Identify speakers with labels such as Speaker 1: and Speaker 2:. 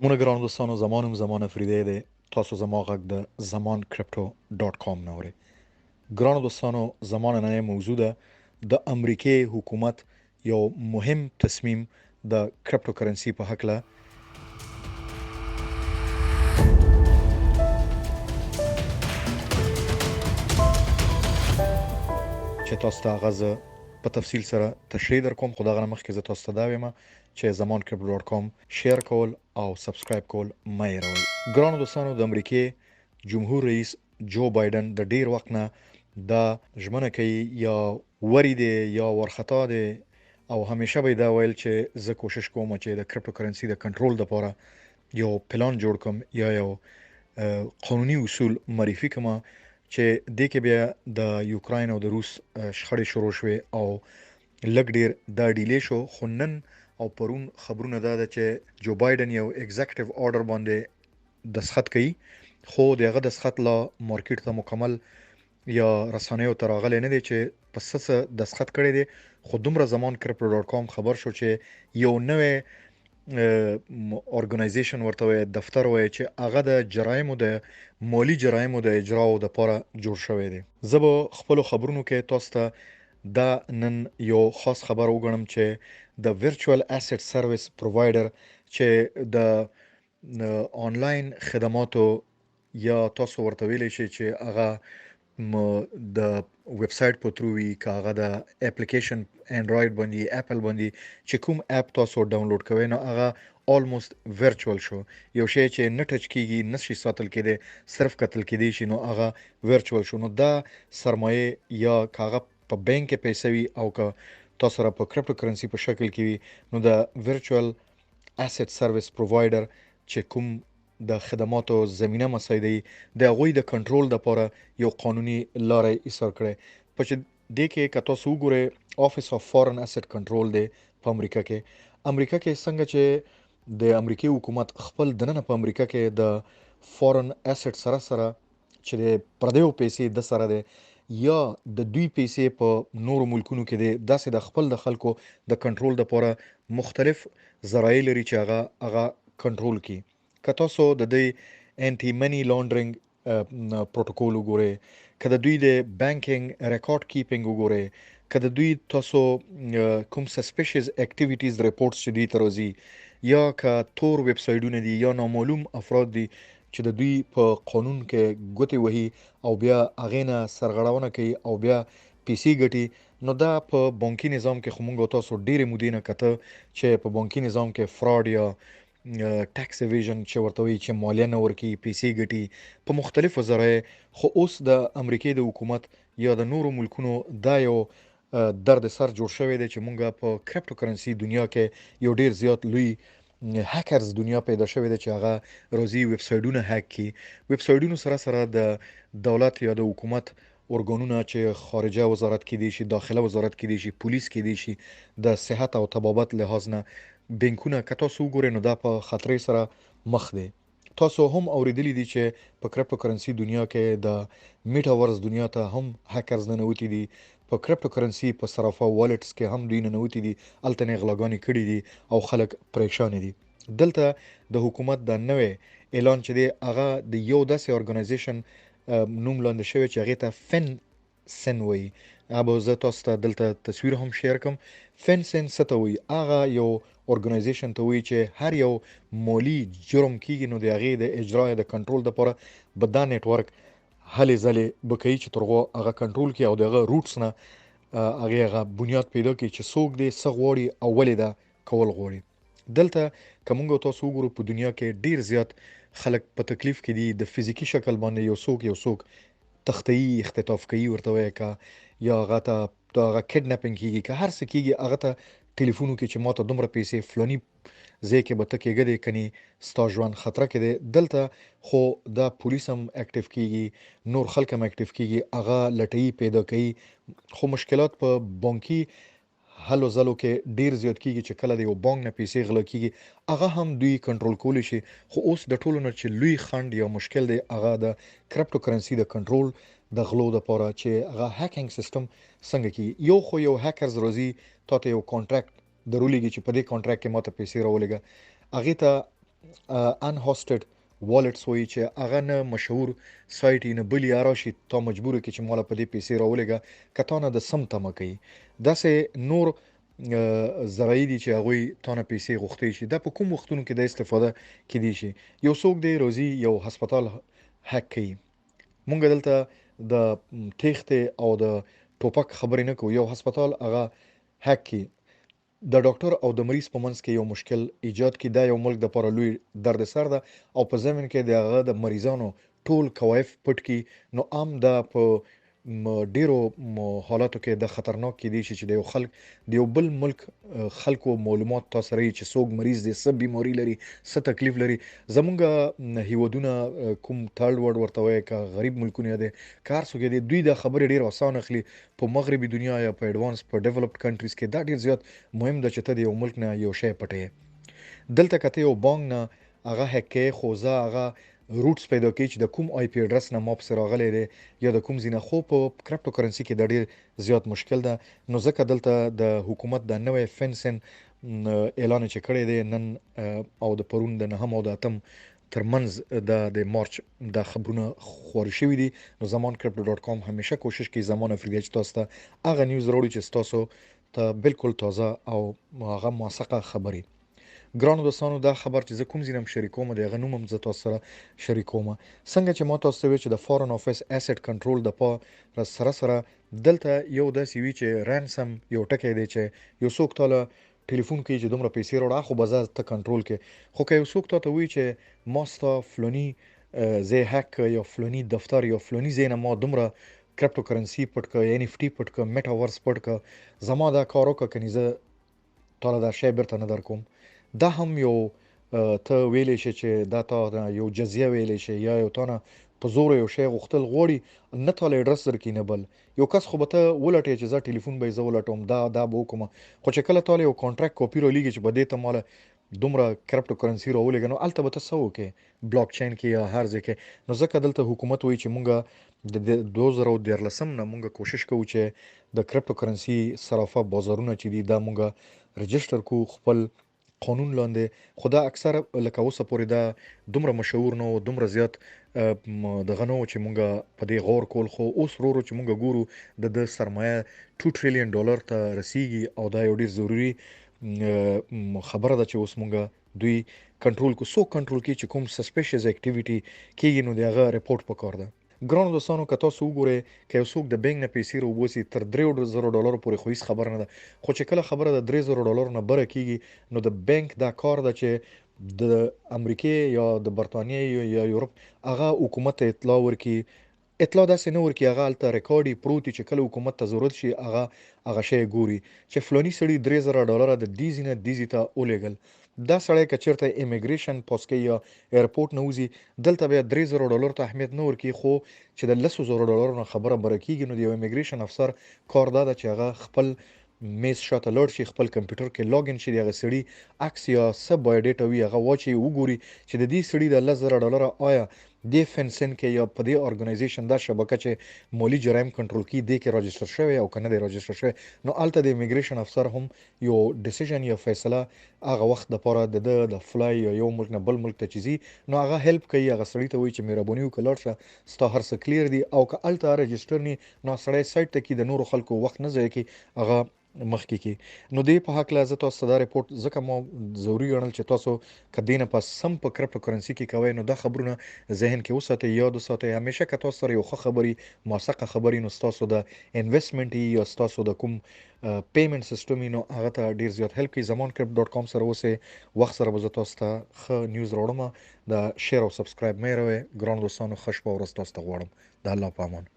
Speaker 1: مونږ ګران دوستانو زمان فریدی دی تاسو زما غږ د زمان کرپټو ډاٹ کام نه اورئ. ګران دوستانو زمان نن موضوع ده د امریکای حکومت یو مهم تصمیم د کرپټو کرنسی په حق له چې تاسو ته غزه په تفصیل سره تشریح درکوم. خو دا غره مخکې زه تاسو ته دا وایم چې زمان کرپټو ډاٹ کام شیر کول او سبسکرایب کول مې راوړئ. ګران دوستانو د امریکای جمهور رئیس جو بایدن د ډیر وخت نه دا ژمنه کوي یا وری دی یا ورخطا دی او همیشه به دا ویل چې زه کوشش کوم چې د کرپټو کرنسی د کنټرول لپاره یو پلان جوړ کوم یا یو قانوني اصول معرفي کوم چې د کې بیا د یوکراین او د روس شخړې شروع شوې او لګ ډیر دا ډیلی شو. خو نن او پرون خبرونه دا ده چې جو بایدن یو ایگزیکټیو آرډر باندې دسخط کوي، خو دغه دسخط لا مارکیټ ته مکمل یا رسنیو ته راغلی نه دی چې پس دسخط کړی دی. خو دومره زمان کرپټو ډاٹ کام خبر شو چې یو نوې اورګنایزیشن ورته وي دفتر وي چې هغه د جرایمو د مالی جرایمو د اجراو د لپاره جوړ شوی دی. زه به خپل خبرونو کې تاسو ته دا نن یو خاص خبر وګڼم چې د ورچوال اسید سرویس پرووایډر چې د آنلاین خدماتو یا تاسو ورته ویلی شي چې هغه د ویب سټ په تھرو وی کاغه د اپلیکیشن انډراید باندې اپل باندې چې کوم اپ تاسو ډاونلوډ کوئ نو هغه almost virtual شو. یو شی چې نه ټچ کیږي نشي ساتل کېده صرف قتل کېدی شي نو هغه virtual شو. نو دا سرمایه یا کاغه په بانک کې پیسې وي او که تاسو را په کرپټو کرنسی په شکل کې وي نو د ورچوال اسید سرویس پرووایډر چې کوم د خدماتو زمينه مسایدي د غوي د کنټرول لپاره یو قانوني لارې ایثار کړي. په چې د کې کتو سوګره افیس اف فورن اسید کنټرول دی په امریکا کې څنګه چې د امریکای حکومت خپل دننه په امریکا کې د فورن اسید سره چې د پردیو پیسې د سره ده یا د دوی پیسې په نورو ملکونو کې دي داسې د خپل د خلکو د کنټرول لپاره مختلف ذرایع لري چې هغه کنټرول کی. کته سو د دې انټي منی لانډرینګ پروتوکول وګوره، کله دوی د بانکینګ ریکارډ کیپینګ وګوره، کله دوی تاسو کوم سسپیشس اکټیویټیز ریپورټس چې دی تروزی یا که تور ویب سایټونه دي یا نامعلوم افراد دي چې د دوی په قانون کې ګوتې وهي او بیا اغینه سرغړونه کوي او بیا پیسې ګټي. نو دا په بانکي نظام کې خمونږ تاسو ډېرې مودې نه کته چې په بانکي نظام کې فراډ یا ټیکس ایویژن چې ورته وي چې مالیه نه ورکي پیسې ګټي په مختلفو ذرایع. خو اوس د امریکای د حکومت یا د نورو ملکونو دا یو درد سر جوړ شوی دی چې مونږه په کرپټو کرنسی دنیا کې یو ډیر زیات لوی هکرز دنیا پیدا شوی دی چې هغه روزي ویب سایټونه هک کی. ویب سایټونو سره د دولت یا د حکومت ارګانونه چې خارجه وزارت کې دي شي، داخله وزارت کې دي شي، پولیس کې دي شي، د صحت او طبابت لحاظ نه بانکونه کته سو ګورې نو دا په خطر سره مخ دي. تاسو هم اوریدلی دي چې په کرپټو کرنسی دنیا کې د میټاورس دنیا ته هم هکرز نه نوتی دي. په کرپټو کرنسی په صرافه والټس کې هم دوی نه نوتی دي، الته غلاګانی کړي دي او خلک پریشان دي. دلته د حکومت د نوې اعلان چې دی هغه د یو داسې اورګنایزیشن نوم لاندې شوی چې هغه ته فن سن وي. ابو زه تاسو ته دلته تصویر هم شیر کوم. فن سن ستوي هغه یو اورګنایزیشن ته وی چې هر یو مالی جرم کیږي نو د هغه د اجرا د کنټرول لپاره بدا نتورک هلې ځلې بکې چې ترغه هغه کنټرول کی او دغه روټس نه هغه بنیاد پیدا کی چې څوک دې سغوري اولې دا کول غوري. دلته کومګو تاسو وګورو په دنیا کې ډیر زیات خلک په تکلیف کې دي د فزیکی شکل باندې یو څوک تختی اختطاف کوي ورته وای کا یا غته دا کډناپینګ کیږي که هر څه کیږي هغه ته ټلیفونو کې چې ماته دومره پیسې فلانی ځکه به تکي غدي کني ستاجوان خطر کې دي. دلته خو دا پولیس هم اکټیو کیږي، نور خلک هم اکټیو کیږي، هغه لټي پیدا کوي. خو مشکلات په بانکي هلو زلو کې ډیر زیات کیږي چې کله د یو بانک نه پیسې غلا کیږي هغه هم دوی کنټرول کولی شي. خو اوس د ټولو نه چې لوی خند یا مشکل دی هغه د کرپټو کرنسی د کنټرول د غلو د لپاره چې هغه هکینګ سیستم څنګه کی. یو هکرز روزي تاسو یو کانټراکټ درولېږي چې په دې کانټراکټ کې ماته پیسې راولېګا هغه ته ان هوسټډ والټس وایي چې هغه نه مشهور سایت نه بل یا راشي ته مجبور کی چې مال په دې پیسې راولېګا کته نه د سم تمه کوي داسې نور زړی دي چې هغه تانه پیسې غوښتي شي د په کوم وختونو کې د استفاده کړي شي یو څوک دی روزي یو هسپتال هک کوي مونږ دلته د تیښتې او د ټوپک خبرې نه کوو یو هسپتال هغه هک کی د ډاکټر او د مریض په منځ کې یو مشکل ایجاد کی دا یو ملک د لپاره لوی درد سر ده او په ځمن کې د مریضانو ټول کوایف پټ کی نو عام د په ډیرو حالاتو کې د خطرناک کې دي چې د یو خلک د یو بل ملک خلکو معلومات تاسو لري چې څوک مریض دي څه بیماری لري څه تکلیف لري زمونږ هیوادونه کوم تھرد ورلد ورته وایي کا غریب ملکونه دي کار څوک دي دوی د خبرې ډیر آسان اخلي په مغربي دنیا یا په ایڈوانس په ډیولپډ کنټریز کې دا ډیر زیات مهم ده چې ته د یو ملک نه یو شی پټې دلته کته یو بانک نه هغه هکې خوځه هغه روټس پیدا کوي چې د کوم آی پی اډرس نه ماپ سره غلې دي یا د کوم زینه خو په کرپټو کرنسي کې د ډیر زیات مشکل ده نو ځکه دلته د حکومت د نوې فنسن اعلان چې کړی دی نن او د پرون د نهم او د اتم ترمنځ د مارچ د خبرونه خور شوې دي نو زمانکرپټو.com همیشه کوشش کوي زمانه افریقا چې تاسو ته هغه نیوز وروړي چې تاسو ته بالکل تازه او هغه موثقه خبري ګرانو دوستانو دا خبر چې زه کوم زینم شریکوم د غنوم ز تاسو سره شریکوم څنګه چې ما تاسو ته چې د فورن افیس اسید کنټرول د پا سره دلته یو داسې وی چې رانسم یو ټکی دی چې یو څوک تعالی ټلیفون کوي چې دومره پیسې وروړه خو بازار ته کنټرول کې خو که یو څوک ته وی چې ماستا فلونی زه هک یا فلونی دفتر یا فلونی زینه ما دومره کرپټو کرنسی پټ ک ان اف ټی پټ ک میټاورس پټ ک زما دا کارو ک کنيزه تعالی دا شی برته نه در کوم دا هم یو ته ویلې شي چې دا تا یو جزیه ویلې شي یا یو تانه په زور یو شی غوښتل غوړي نه تعالی اډرس درکې نه بل یو کس خو به ته ولټې چې زه ټلیفون به زه ولټوم دا به کوم خو چې کله تعالی یو کانټراکټ کاپی رو لګي چې بده ته مال دومره کرپټو کرنسی راولېږي نو الته به تاسو کې بلاک چین کې یا هر ځای کې نو ځکه دلته حکومت وایي چې مونږه د 2013 نه مونږه کوشش کوو چې د کرپټو کرنسی صرافه بازارونه چې دي دا مونږه رجستر کو خپل قانون لاندې خدا اکثر لکه اوسه پورې دا دومره مشهور نو دومره زیات د غنو چې مونږه په دې غور کول خو اوس ورو چې مونږه ګورو د سرمایه 2 ټریلیون ډالر ته رسیدي او دا یو ډیر ضروری خبره ده چې اوس مونږه دوی کنټرول کو سو کنټرول کی چې کوم سسپیشس اکټیویټي کیږي نو دغه ریپورت پکار ده ګرانو دوستانو که تاسو وګورئ که یو څوک د بینک نه پیسې وروباسي تر 3000 ډالر پورې خو هیڅ خبر نه ده خو چې کله خبره د 3000 ډالر نه بره کیږي نو د بانک دا کار ده چې د امریکای یا د برتانیې یا یورپ هغه حکومت اطلاع ورکي اطلاع داسې نه ورکي هغه الته ریکارډي پروتي چې کله حکومت ته ضرورت شي هغه شی ګوري چې فلونی سړي 3000 ډالر د دیزینه دیزیتا اولېګل دا سړی کچرته ایمیګریشن پوسکې یا ایرپورټ نه وځي دلته بیا 3000 ډالر ته اهمیت نه ورکي خو چې د 1000 ډالر نه خبره برکیږي نو د ایمیګریشن افسر کار دا چې هغه خپل میز شاته لړ شي خپل کمپیوټر کې لاګین شي دغه سړي عکس یا سب بای ډیټا وی هغه واچي وګوري چې د دې سړي د 1000 ډالر آیا د فنسن کې یا په دې ارګنایزیشن دا شبکه چې مالی جرایم کنټرول کی دی کې راجستر شوی او کنه دی راجستر شوی نو الته د ایمیګریشن افسر هم یو ډیسیژن یا فیصله هغه وخت د پاره د فلای یو ملک نه بل ملک ته چیزي نو هغه هیلپ کوي هغه سړی ته وایي چې مهرباني وکړه چې ستا هر څه کلیر دي او که الته رجستر ني نو سړی سایت ته کې د نورو خلکو وخت نه ځي کې هغه مخکې کی نو دې په حق لازم تاسو دا ریپورت ځکه مو ضروری ګڼل چې تاسو کدینه پس سم په کرپټو کرنسی کې کوي نو دا خبرونه ذهن کې وساتئ یاد وساتئ همیشه که تاسو سره یو خبري موثقه خبري نو تاسو د انویسټمنت یا تاسو د کوم پیمنٹ سیستم نو هغه ته ډیر زیات هیلپ کوي زمانکرپټو.com سره اوسه وخت سره به تاسو ته خ نیوز راوړم د شیر او سبسکرایب مې راوي ګران دوستانو خوش په ورځ تاسو ته غواړم د الله پامان